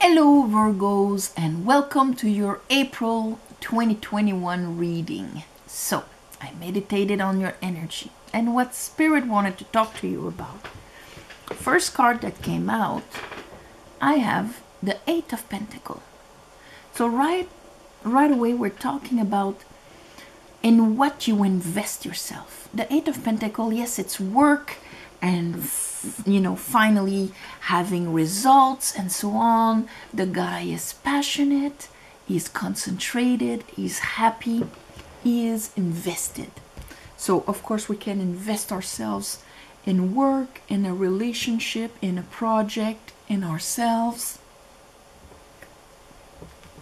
Hello Virgos and welcome to your April 2021 reading. So, I meditated on your energy and what Spirit wanted to talk to you about. First card that came out, I have the Eight of Pentacles. So right away we're talking about in what you invest yourself. The Eight of Pentacles, yes, it's work and finally having results and so on. The guy is passionate, he's concentrated, he's happy, he is invested. So of course we can invest ourselves in work, in a relationship, in a project, in ourselves.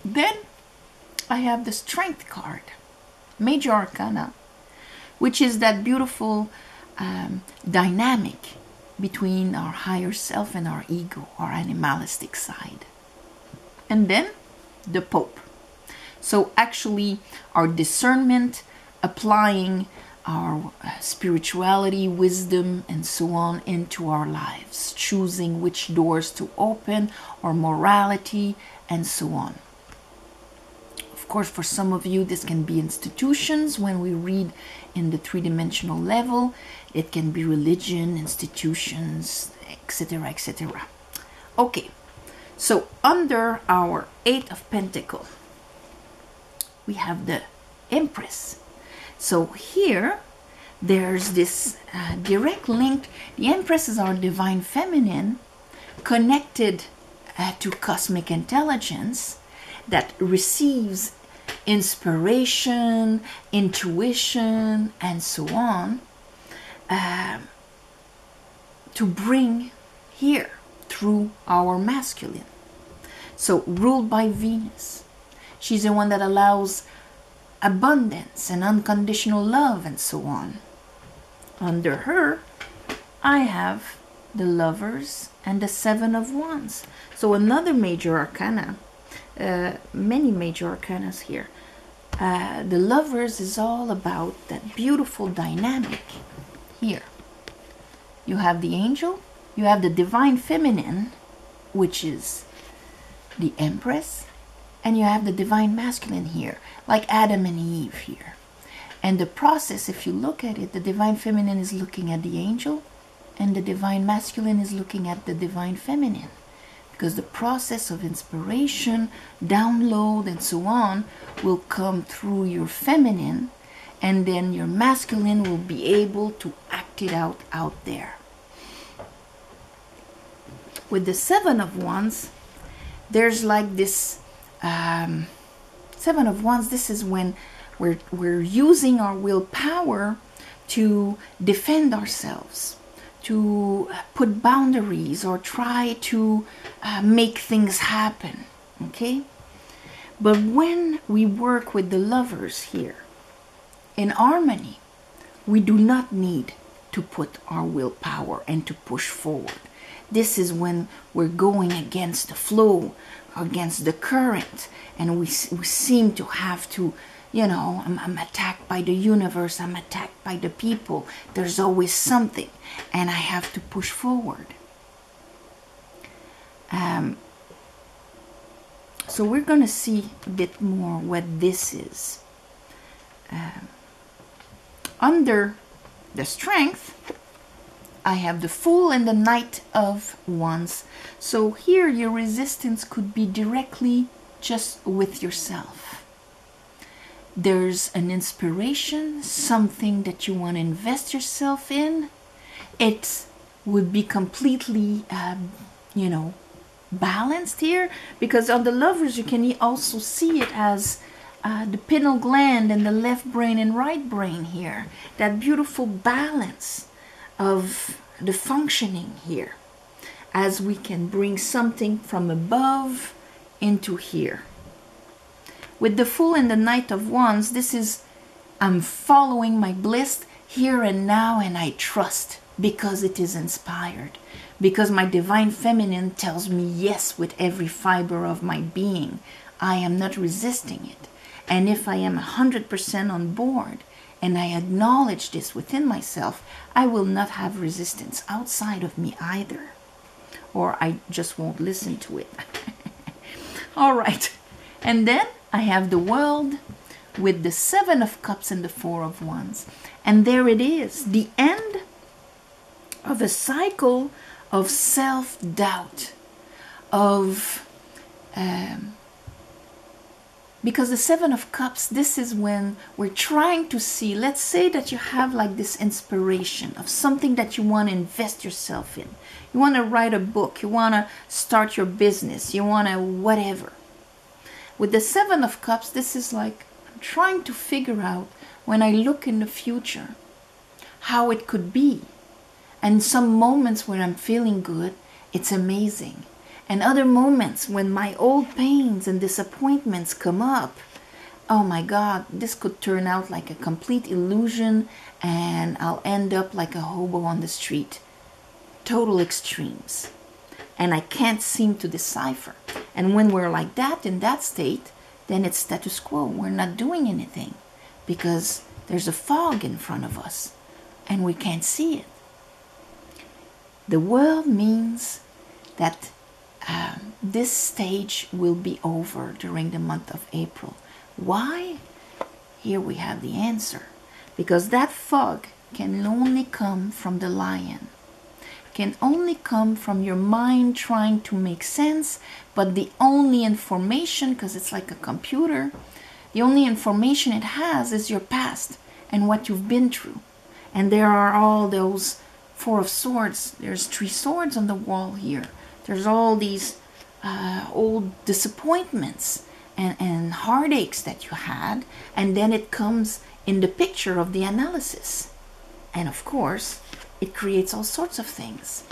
Then I have the Strength card, Major Arcana, which is that beautiful dynamic between our higher self and our ego, our animalistic side. And then the Pope. So actually our discernment, applying our spirituality, wisdom, and so on into our lives, choosing which doors to open, our morality, and so on. Of course, for some of you, this can be institutions. When we read in the three-dimensional level, it can be religion, institutions, etc., etc. Okay, so under our Eight of Pentacles, we have the Empress. So here, there's this direct link. The Empress is our divine feminine, connected to cosmic intelligence, that receives inspiration, intuition, and so on, to bring here through our masculine. So ruled by Venus. She's the one that allows abundance and unconditional love and so on. Under her, I have the Lovers and the Seven of Wands. So another major arcana. Many major arcanas here. The Lovers is all about that beautiful dynamic here. You have the angel, you have the divine feminine, which is the Empress, and you have the divine masculine here, like Adam and Eve here. And the process, if you look at it, the divine feminine is looking at the angel, and the divine masculine is looking at the divine feminine. Because the process of inspiration, download, and so on will come through your feminine, and then your masculine will be able to act it out there. With the Seven of Wands, there's like this Seven of Wands. This is when we're using our willpower to defend ourselves, to put boundaries or try to make things happen, okay? But when we work with the Lovers here, in harmony, we do not need to put our willpower and to push forward. This is when we're going against the flow, against the current, and we seem to have to, I'm attacked by the universe, I'm attacked by the people. There's always something, and I have to push forward. So we're going to see a bit more what this is. Under the Strength, I have the Fool and the Knight of Wands. So here your resistance could be directly just with yourself. There's an inspiration, something that you want to invest yourself in. It would be completely, balanced here. Because on the Lovers, you can also see it as the pineal gland and the left brain and right brain here. That beautiful balance of the functioning here. As we can bring something from above into here. With the Fool and the Knight of Wands, this is, I'm following my bliss here and now, and I trust because it is inspired. Because my divine feminine tells me yes with every fiber of my being. I am not resisting it. And if I am 100% on board, and I acknowledge this within myself, I will not have resistance outside of me either. Or I just won't listen to it. All right. And then I have the World with the Seven of Cups and the Four of Wands. And there it is, the end of a cycle of self-doubt, of because the Seven of Cups, this is when we're trying to see, let's say that you have like this inspiration of something that you want to invest yourself in. You want to write a book, you want to start your business, you want to whatever. With the Seven of Cups, this is like I'm trying to figure out, when I look in the future, how it could be. And some moments when I'm feeling good, it's amazing. And other moments when my old pains and disappointments come up, oh my God, this could turn out like a complete illusion and I'll end up like a hobo on the street. Total extremes. And I can't seem to decipher. And when we're like that, in that state, then it's status quo. We're not doing anything because there's a fog in front of us and we can't see it. The World means that this stage will be over during the month of April. Why? Here we have the answer. Because that fog can only come from the lion. Can only come from your mind trying to make sense, but the only information, because it's like a computer, the only information it has is your past and what you've been through. And there are all those Four of Swords. There's 3 swords on the wall here. There's all these old disappointments and heartaches that you had, and then it comes in the picture of the analysis. And of course, it creates all sorts of things.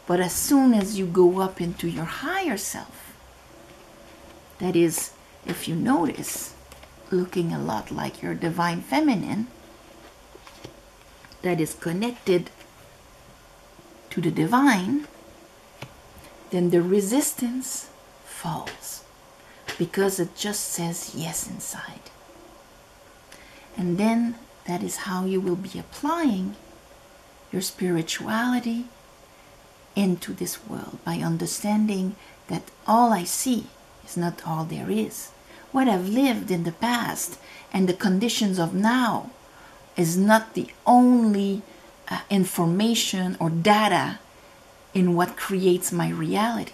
But as soon as you go up into your higher self, that is, if you notice, looking a lot like your divine feminine, that is connected to the divine, then the resistance falls because it just says yes inside. And then that is how you will be applying your spirituality into this world, by understanding that all I see is not all there is. What I've lived in the past and the conditions of now is not the only information or data in what creates my reality.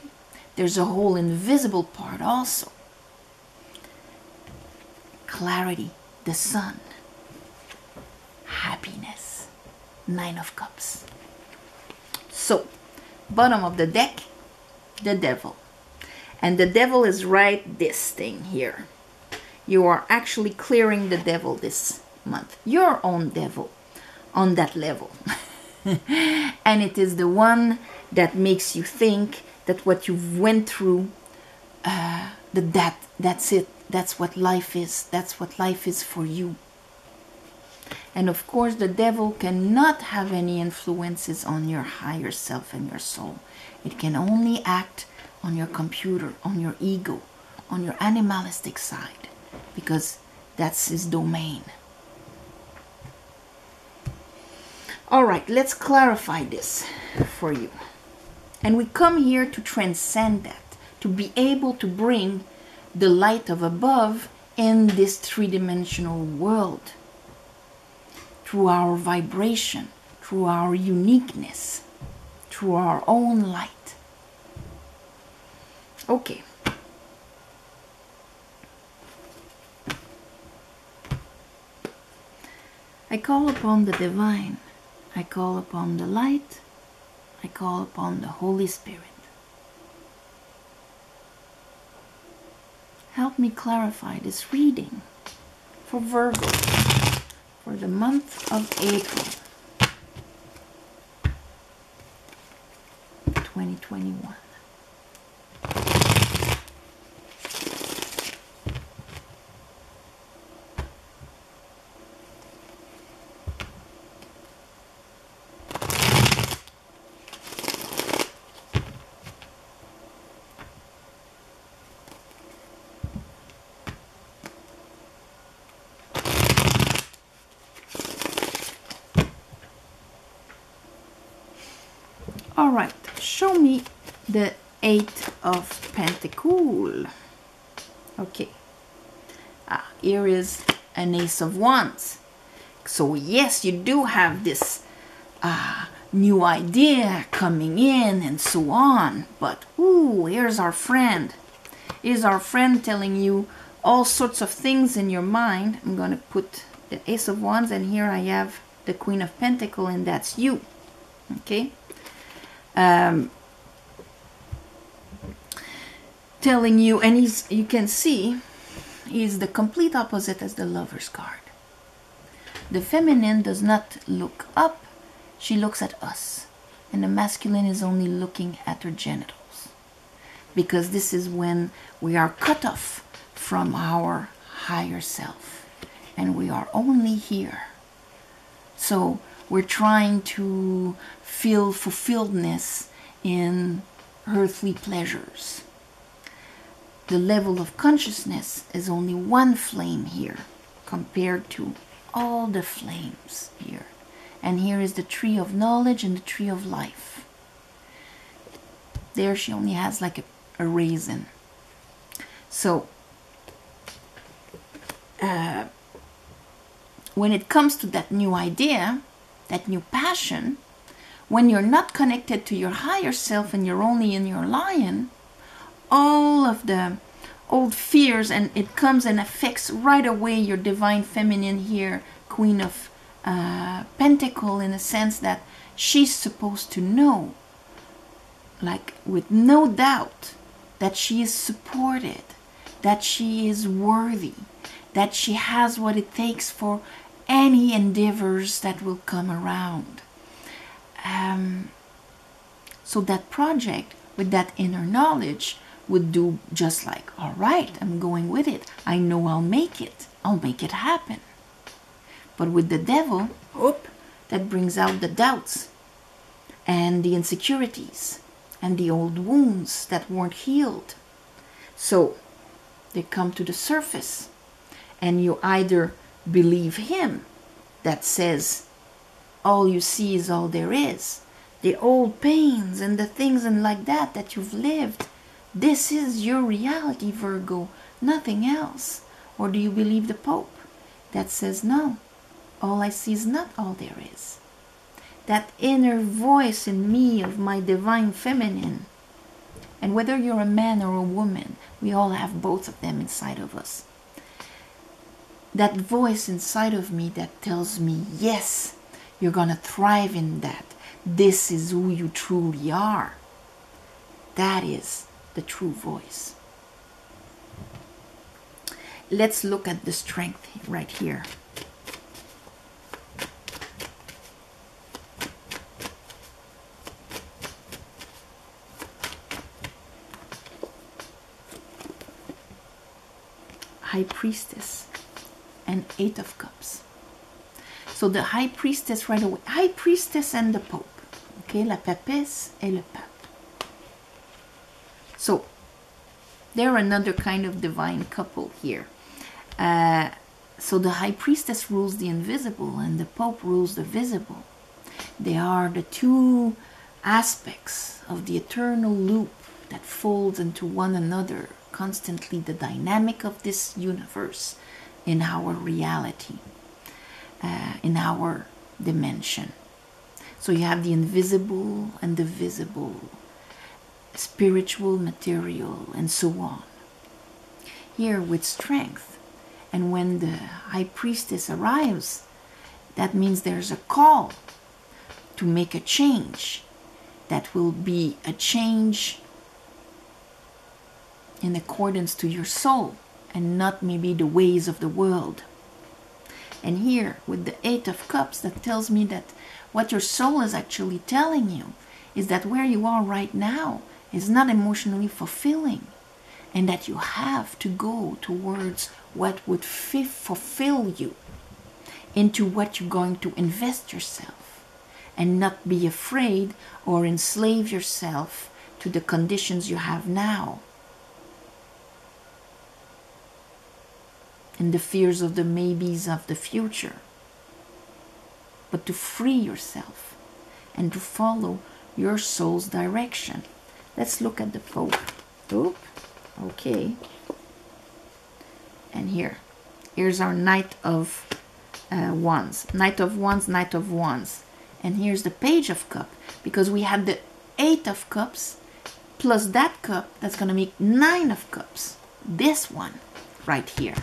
There's a whole invisible part also. Clarity, the sun, happiness, 9 of Cups. So, bottom of the deck, the devil. And the devil is right this thing here. You are actually clearing the devil this month. Your own devil on that level. And it is the one that makes you think that what you've went through, that's it. That's what life is. That's what life is for you. And of course, the devil cannot have any influences on your higher self and your soul. It can only act on your computer, on your ego, on your animalistic side, because that's his domain. All right, let's clarify this for you. And we come here to transcend that, to be able to bring the light of above in this three-dimensional world through our vibration, through our uniqueness, through our own light. Okay. I call upon the divine. I call upon the light. I call upon the Holy Spirit. Help me clarify this reading for Virgo for the month of April 2021. All right, show me the 8 of Pentacles. Okay. Here is an Ace of Wands. So yes, you do have this new idea coming in and so on. But ooh, here's our friend. Here's our friend telling you all sorts of things in your mind. I'm going to put the Ace of Wands, and here I have the Queen of Pentacles, and that's you. Okay. Telling you, and you can see, he's the complete opposite as the Lover's card. The feminine does not look up, she looks at us. And the masculine is only looking at her genitals. Because this is when we are cut off from our higher self. And we are only here. So we're trying to feel fulfilledness in earthly pleasures. The level of consciousness is only one flame here compared to all the flames here. And here is the tree of knowledge and the tree of life. There she only has like a raisin. So when it comes to that new idea, that new passion, when you're not connected to your higher self and you're only in your lion, all of the old fears, and it comes and affects right away your divine feminine here, Queen of Pentacles, in a sense that she's supposed to know, like with no doubt, that she is supported, that she is worthy, that she has what it takes for any endeavors that will come around. So that project with that inner knowledge would do just like, all right, I'm going with it. I know I'll make it. I'll make it happen. But with the devil, that brings out the doubts and the insecurities and the old wounds that weren't healed. So they come to the surface, and you either believe him that says all you see is all there is, the old pains and the things and like that you've lived, this is your reality, Virgo, nothing else. Or do you believe the Pope that says, no, all I see is not all there is? That inner voice in me of my divine feminine. And whether you're a man or a woman, we all have both of them inside of us. That voice inside of me that tells me, yes, you're going to thrive in that. This is who you truly are. That is the true voice. Let's look at the strength right here. High Priestess and Eight of Cups. So the High Priestess right away. High Priestess and the Pope. Okay, la Papesse et le Pape. So they're another kind of divine couple here. So the High Priestess rules the invisible and the Pope rules the visible. They are the two aspects of the eternal loop that folds into one another, constantly the dynamic of this universe in our reality, in our dimension. So you have the invisible and the visible, spiritual, material, and so on. Here with strength, and when the High Priestess arrives, that means there's a call to make a change. That will be a change in accordance to your soul, and not maybe the ways of the world. And here with the Eight of Cups, that tells me that what your soul is actually telling you is that where you are right now is not emotionally fulfilling, and that you have to go towards what would fulfill you, into what you're going to invest yourself, and not be afraid or enslave yourself to the conditions you have now, and the fears of the maybes of the future, but to free yourself and to follow your soul's direction. Let's look at the Pope. Oop. Okay. and here. Here's our Knight of Wands. Knight of Wands, Knight of Wands. And here's the Page of Cups, because we have the 8 of Cups plus that cup, that's going to make 9 of Cups. This one right here.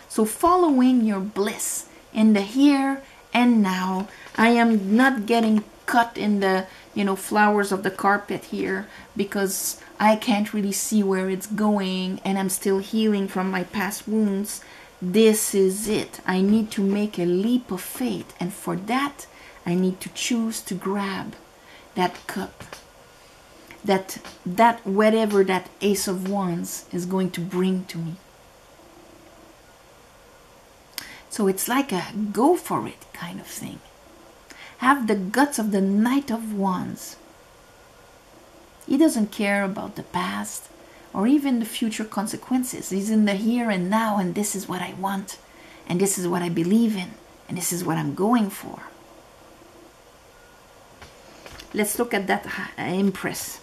So following your bliss in the here and now. I am not getting cut in the, you know, flowers of the carpet here, because I can't really see where it's going, and I'm still healing from my past wounds. This is it. I need to make a leap of faith, and for that I need to choose to grab that cup, that whatever that Ace of Wands is going to bring to me. So it's like a go for it kind of thing. Have the guts of the Knight of Wands. He doesn't care about the past or even the future consequences. He's in the here and now, and this is what I want, and this is what I believe in, and this is what I'm going for. Let's look at that Empress.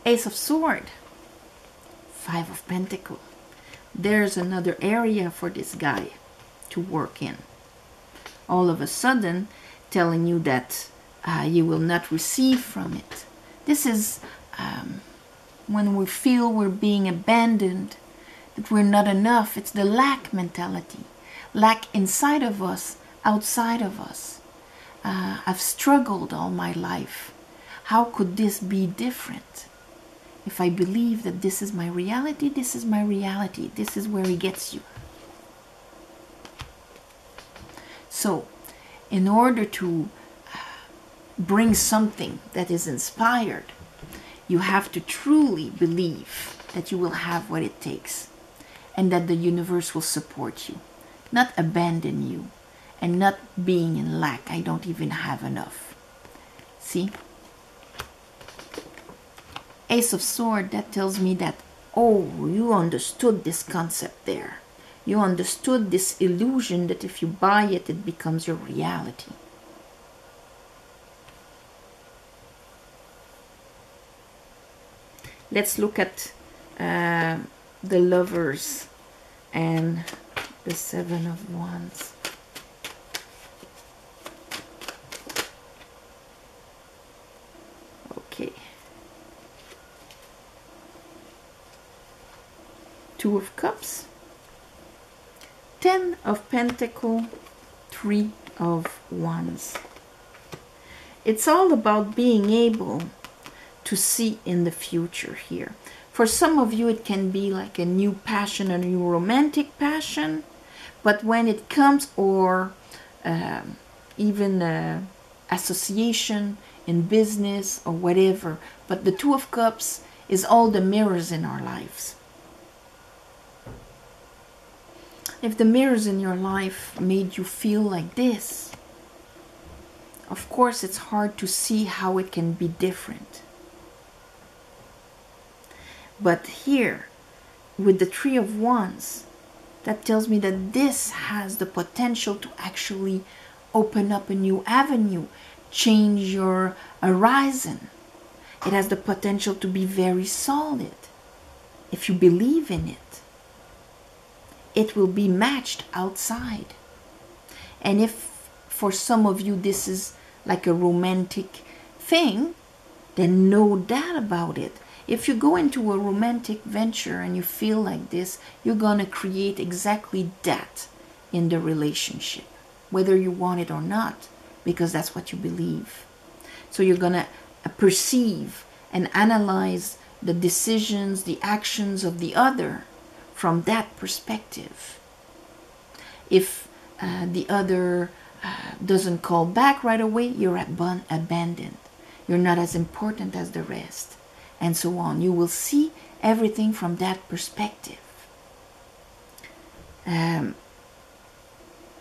Ace of Sword, 5 of Pentacles. There's another area for this guy to work in. All of a sudden telling you that you will not receive from it. This is when we feel we're being abandoned, that we're not enough. It's the lack mentality. Lack inside of us, outside of us. I've struggled all my life. How could this be different? If I believe that this is my reality, this is my reality. This is where he gets you. So, in order to bring something that is inspired, you have to truly believe that you will have what it takes, and that the universe will support you, not abandon you, and not being in lack. I don't even have enough. See? Ace of Sword, that tells me that, oh, you understood this concept there. You understood this illusion that if you buy it, it becomes your reality. Let's look at the Lovers and the 7 of Wands. Okay. 2 of Cups, 10 of Pentacles, 3 of Wands. It's all about being able to see in the future here. For some of you, it can be like a new passion, a new romantic passion, but when it comes, or even association in business or whatever, but the 2 of Cups is all the mirrors in our lives. If the mirrors in your life made you feel like this, of course it's hard to see how it can be different. But here, with the 3 of Wands, that tells me that this has the potential to actually open up a new avenue, change your horizon. It has the potential to be very solid if you believe in it. It will be matched outside. And if for some of you this is like a romantic thing, then no doubt about it. If you go into a romantic venture and you feel like this, you're going to create exactly that in the relationship, whether you want it or not, because that's what you believe. So you're going to perceive and analyze the decisions, the actions of the other from that perspective. If the other doesn't call back right away, you're abandoned. You're not as important as the rest, and so on. You will see everything from that perspective. And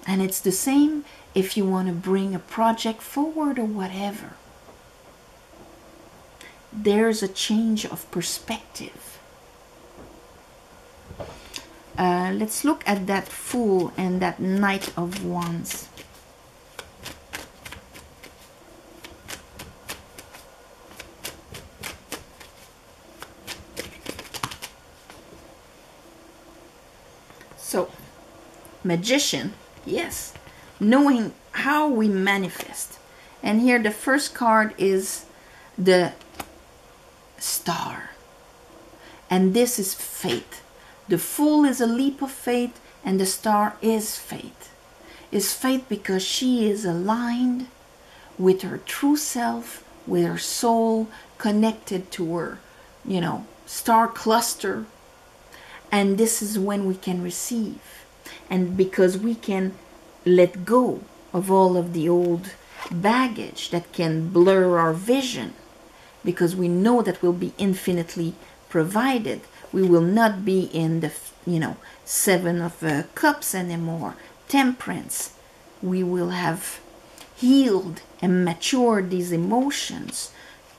it's the same if you want to bring a project forward or whatever. There's a change of perspective. Let's look at that Fool and that Knight of Wands. So, Magician, yes, knowing how we manifest. And here the first card is the Star. And this is faith. The Fool is a leap of faith, and the Star is faith. Is faith because she is aligned with her true self, with her soul, connected to her, star cluster. And this is when we can receive. And because we can let go of all of the old baggage that can blur our vision, because we know that we'll be infinitely provided. We will not be in the, Seven of Cups anymore. Temperance. We will have healed and matured these emotions.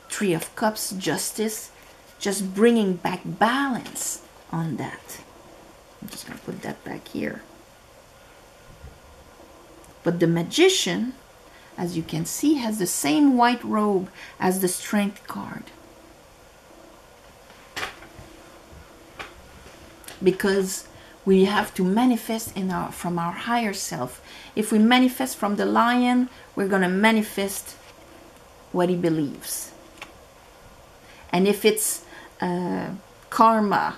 Three of Cups, Justice. Just bringing back balance on that. I'm just going to put that back here. But the Magician, as you can see, has the same white robe as the Strength card. Because we have to manifest from our higher self. If we manifest from the Lion, we're going to manifest what he believes. And if it's karma,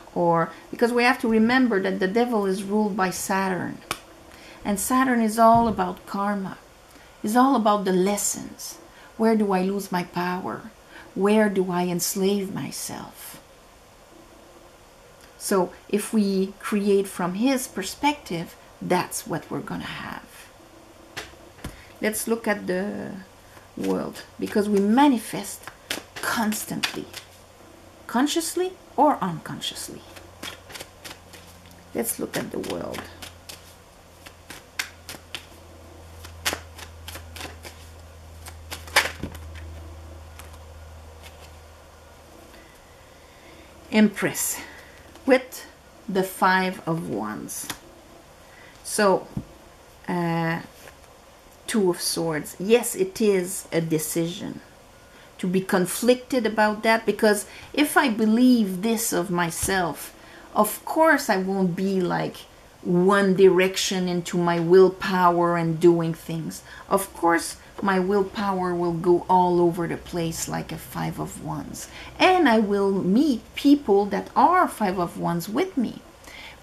because we have to remember that the devil is ruled by Saturn. And Saturn is all about karma. It's all about the lessons. Where do I lose my power? Where do I enslave myself? So if we create from his perspective, that's what we're going to have. Let's look at the world, because we manifest constantly, consciously or unconsciously. Let's look at the world. Empress with the Five of Wands. So, Two of Swords. Yes, it is a decision to be conflicted about that, because if I believe this of myself, of course I won't be like one direction into my willpower and doing things. Of course my willpower will go all over the place like a Five of Wands. And I will meet people that are Five of Wands with me,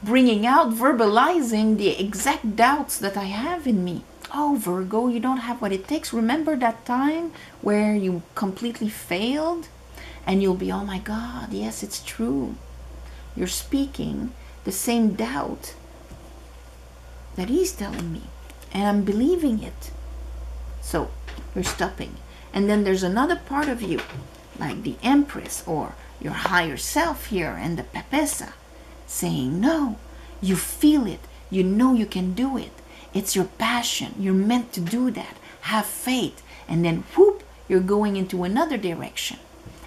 bringing out, verbalizing the exact doubts that I have in me. Oh, Virgo, you don't have what it takes. Remember that time where you completely failed? And you'll be, oh my God, yes, it's true. You're speaking the same doubt that he's telling me, and I'm believing it. So you're stopping. And then there's another part of you, like the Empress or your higher self here and the Pepesa, saying, no, you feel it. You know you can do it. It's your passion. You're meant to do that. Have faith. And then whoop, you're going into another direction.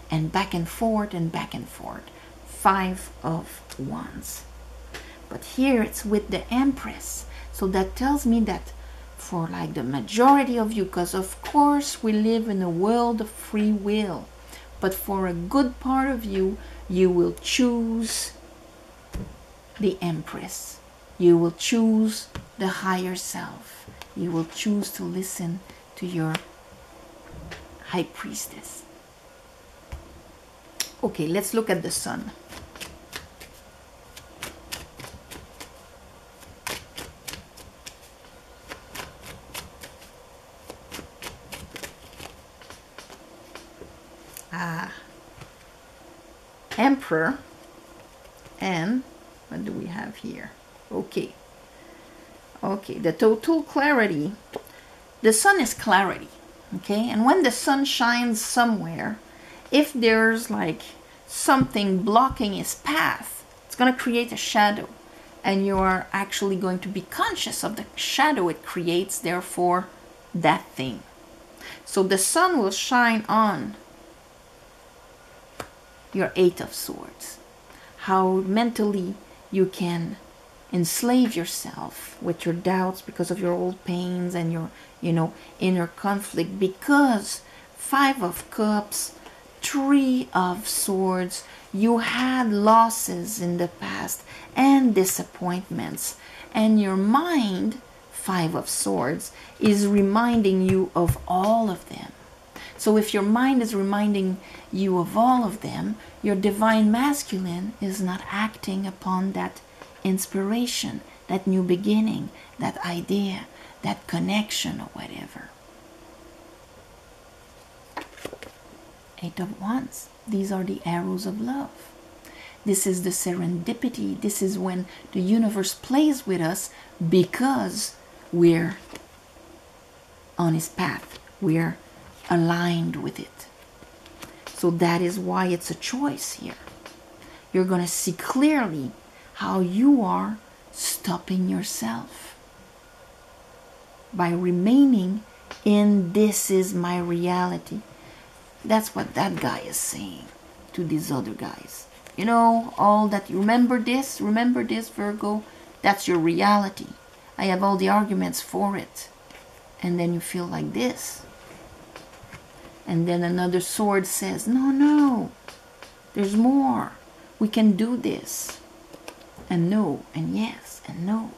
And back and forth and back and forth. Five of Wands. But here it's with the Empress. So that tells me that for like the majority of you, because of course we live in a world of free will, but for a good part of you, you will choose the Empress. You will choose the higher self. You will choose to listen to your High Priestess. Okay, let's look at the Sun. Emperor, and what do we have here? Okay, the total clarity. The Sun is clarity, okay? And when the Sun shines somewhere, if there's like something blocking his path, it's going to create a shadow, and you are actually going to be conscious of the shadow it creates, therefore that thing. So the Sun will shine on your Eight of Swords. How mentally you can enslave yourself with your doubts because of your old pains and your, inner conflict. Because Five of Cups, Three of Swords, you had losses in the past and disappointments. And your mind, Five of Swords, is reminding you of all of them. So if your mind is reminding you of all of them, your divine masculine is not acting upon that inspiration, that new beginning, that idea, that connection or whatever. Eight of Wands. These are the arrows of love. This is the serendipity. This is when the universe plays with us because we're on his path. We're aligned with it. So that is why it's a choice here. You're going to see clearly how you are stopping yourself by remaining in this is my reality. That's what that guy is saying to these other guys. You know, all that, remember this, Virgo, that's your reality. I have all the arguments for it. And then you feel like this. And then another sword says, no, no, there's more. We can do this. And no, and yes, and no.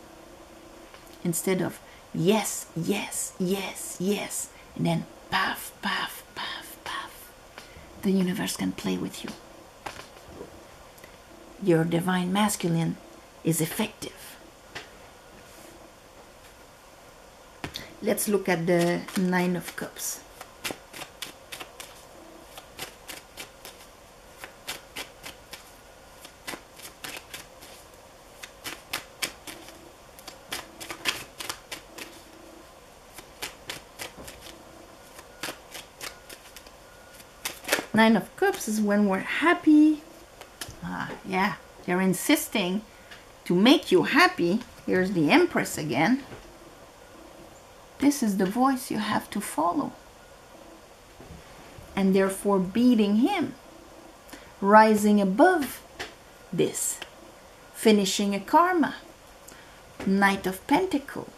Instead of yes, yes, yes, yes. And then puff, puff, puff, puff. The universe can play with you. Your divine masculine is effective. Let's look at the Nine of Cups. Nine of Cups is when we're happy. Yeah, they're insisting to make you happy. Here's the Empress again. This is the voice you have to follow. And therefore beating him. Rising above this. Finishing a karma. Knight of Pentacles.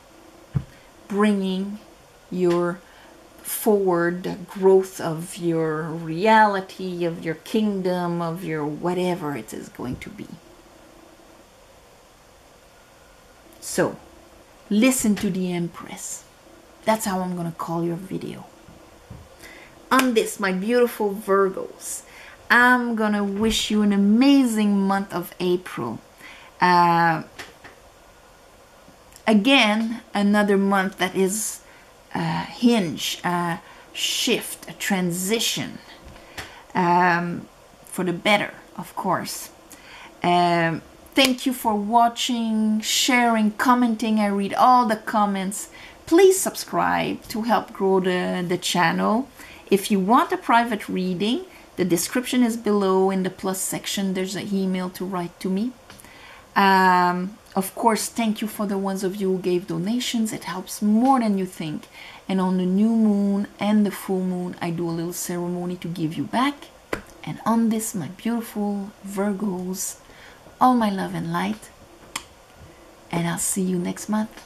Bringing your forward growth of your reality, of your kingdom, of your whatever it is going to be. So, listen to the Empress. That's how I'm going to call your video. On this, my beautiful Virgos, I'm going to wish you an amazing month of April. Again, another month that is hinge, a shift, a transition for the better, of course. Thank you for watching, sharing, commenting. I read all the comments. Please subscribe to help grow the channel. If you want a private reading, the description is below. In the plus section, there's an email to write to me. Of course, thank you for the ones of you who gave donations. It helps more than you think. And on the new moon and the full moon, I do a little ceremony to give you back. And on this, my beautiful Virgos, all my love and light. And I'll see you next month.